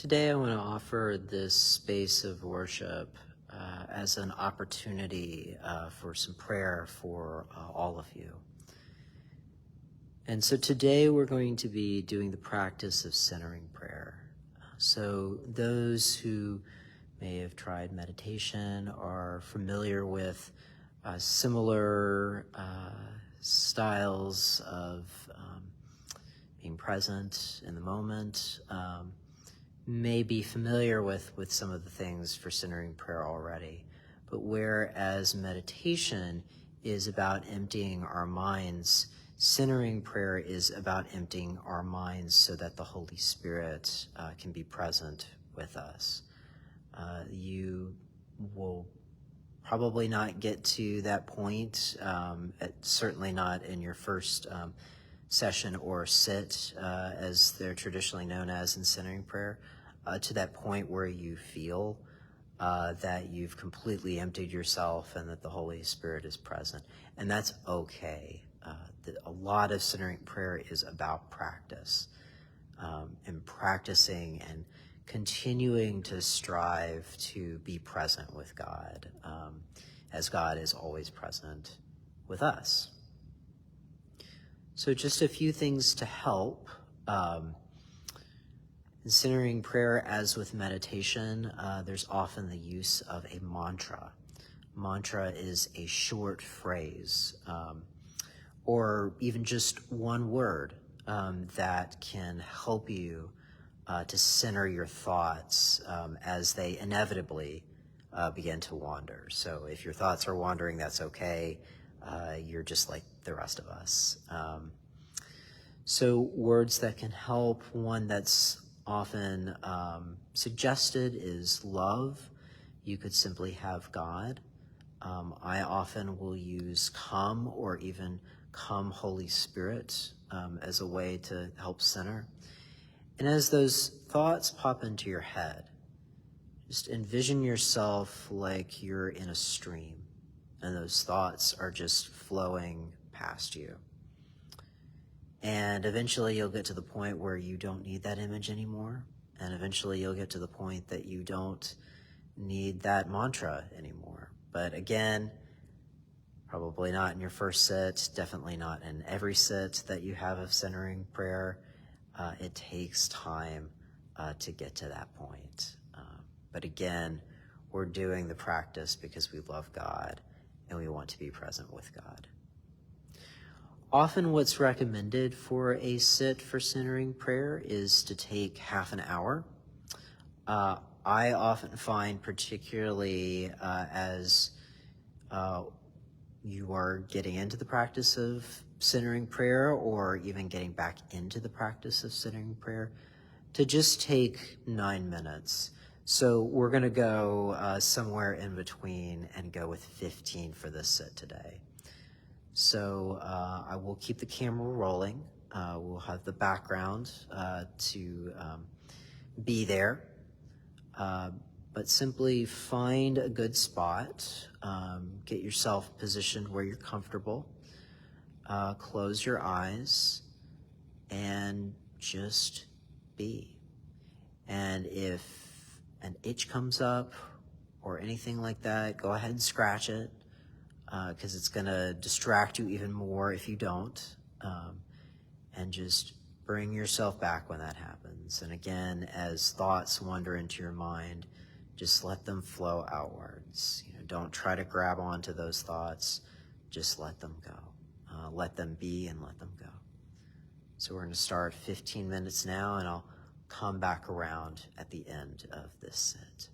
Today I want to offer this space of worship as an opportunity for some prayer for all of you. And so today we're going to be doing the practice of centering prayer. So those who may have tried meditation are familiar with similar styles of being present in the moment, may be familiar with some of the things for centering prayer already. But whereas meditation is about emptying our minds, centering prayer is about emptying our minds so that the Holy Spirit can be present with us. You will probably not get to that point, certainly not in your first session or sit, as they're traditionally known as in centering prayer, to that point where you feel that you've completely emptied yourself and that the Holy Spirit is present. And that's okay. A lot of centering prayer is about practice, and practicing and continuing to strive to be present with God, as God is always present with us. So just a few things to help. In centering prayer, as with meditation, there's often the use of a mantra. Mantra is a short phrase, or even just one word that can help you to center your thoughts as they inevitably begin to wander. So if your thoughts are wandering, that's okay. You're just like the rest of us. So words that can help, one that's often suggested is love. You could simply have God. I often will use come or even come Holy Spirit as a way to help center. And as those thoughts pop into your head, just envision yourself like you're in a stream and those thoughts are just flowing past you. And eventually you'll get to the point where you don't need that image anymore. And eventually you'll get to the point that you don't need that mantra anymore. But again, probably not in your first sit, definitely not in every sit that you have of centering prayer. It takes time to get to that point. But again, we're doing the practice because we love God and we want to be present with God. Often what's recommended for a sit for centering prayer is to take half an hour. I often find, particularly as you are getting into the practice of centering prayer or even getting back into the practice of centering prayer, to just take 9 minutes. So we're going to go somewhere in between and go with 15 for this sit today. So I will keep the camera rolling. We'll have the background to be there. But simply find a good spot. Get yourself positioned where you're comfortable. Close your eyes and just be. And if an itch comes up or anything like that, go ahead and scratch it. Because it's going to distract you even more if you don't. And just bring yourself back when that happens. And again, as thoughts wander into your mind, just let them flow outwards. Don't try to grab onto those thoughts. Just let them go. Let them be and let them go. So we're going to start 15 minutes now, and I'll come back around at the end of this sit.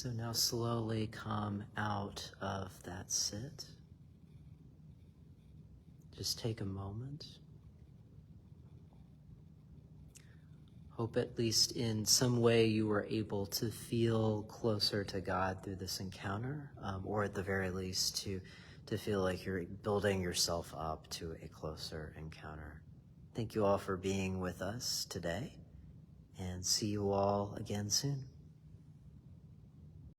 So now slowly come out of that sit. Just take a moment. Hope at least in some way you were able to feel closer to God through this encounter, or at the very least to feel like you're building yourself up to a closer encounter. Thank you all for being with us today, and see you all again soon.